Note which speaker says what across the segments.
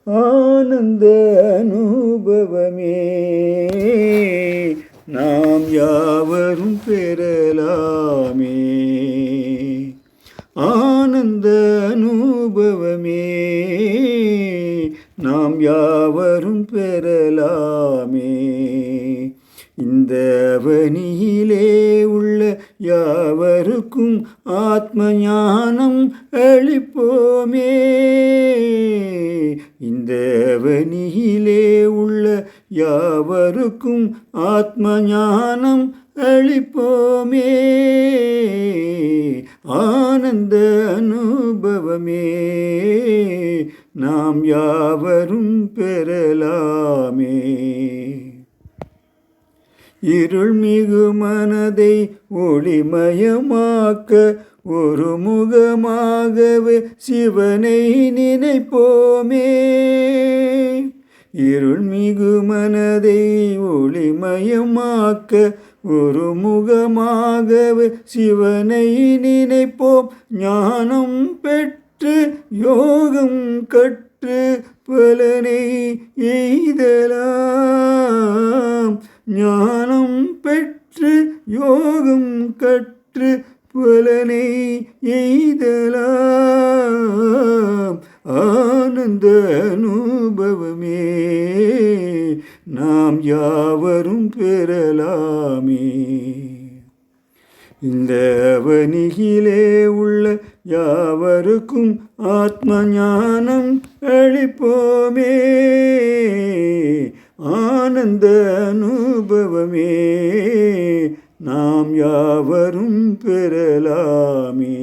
Speaker 1: ஆனந்த அனுபவமே நாம் யாவரும் பெறலாமே. ஆனந்த அனுபவமே நாம் யாவரும் பெறலாமே. இந்த அவனியிலே உள்ள யாவருக்கும் ஆத்ம ஞானம் அளிப்போமே. இந்த அவனியிலே உள்ள யாவருக்கும் ஆத்ம ஞானம் அளிப்போமே. ஆனந்த அனுபவமே நாம் யாவரும் பெறலாமே. இருள்மிகு மனதை ஒளிமயமாக்க ஒரு முகமாகவே சிவனை நினைப்போமே. இருள்மிகு மனதை ஒளிமயமாக்க ஒரு முகமாகவே சிவனை நினைப்போம். ஞானம் பெற்று யோகம் கற்று பலனை எய்தலாம். ஞானம் பெற்று யோகம் கற்று பலனை எய்தலாம். ஆனந்த அனுபவமே நாம் யாவரும் பெறலாமே. இந்த அவனியிலே உள்ள யாவருக்கும் ஆத்ம ஞானம் அளிப்போமே. ஆனந்த அனுபவமே நாம் யாவரும் பெறலாமே.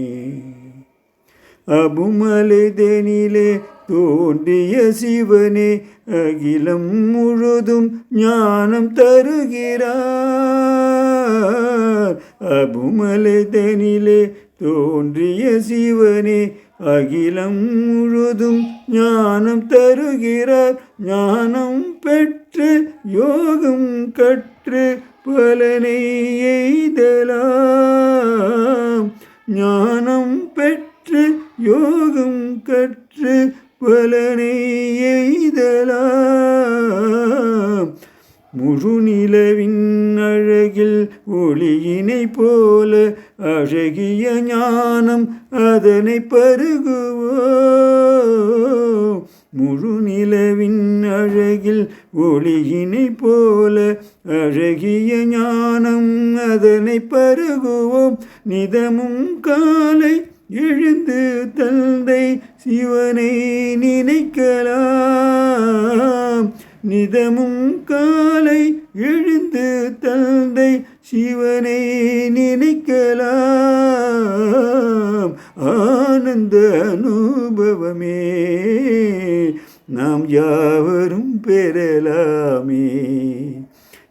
Speaker 1: அபுமலைதனிலே தோன்றிய சிவனே அகிலம் முழுதும் ஞானம் தருகிறார். அபுமலைதனிலே தோன்றிய சிவனே அகிலம் முழுதும் ஞானம் தருகிறார். ஞானம் பெற்று யோகம் கற்று பலனை எய்தலாம். ஞானம் பெற்று யோகம் கற்று பலனை எய்தலாம். முழு நிலவின் அழகில் ஒளியினை போல அழகிய ஞானம் அதனை பருகுவோம். முழு நிலவின் அழகில் ஒளியினை போல அழகிய ஞானம் அதனை பருகுவோம். நிதமும் காலை எழுந்து தந்தை சிவனை நினைக்கலாம். நிதமும் காலை எழுந்து தந்தை சிவனை நினைக்கலாம். ஆனந்த அனுபவமே நாம் யாவரும் பெறலாமே.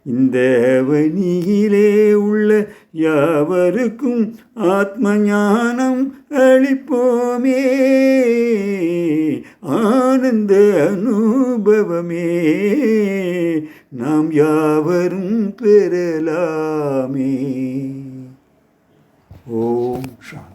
Speaker 1: இந்த அவனியிலே உள்ள யாவருக்கும் ஆத்ம ஞானம் அளிப்போமே. ஆனந்த அனுபவமே நாம் யாவரும் பெறலாமே. ஓம் சாந்தி.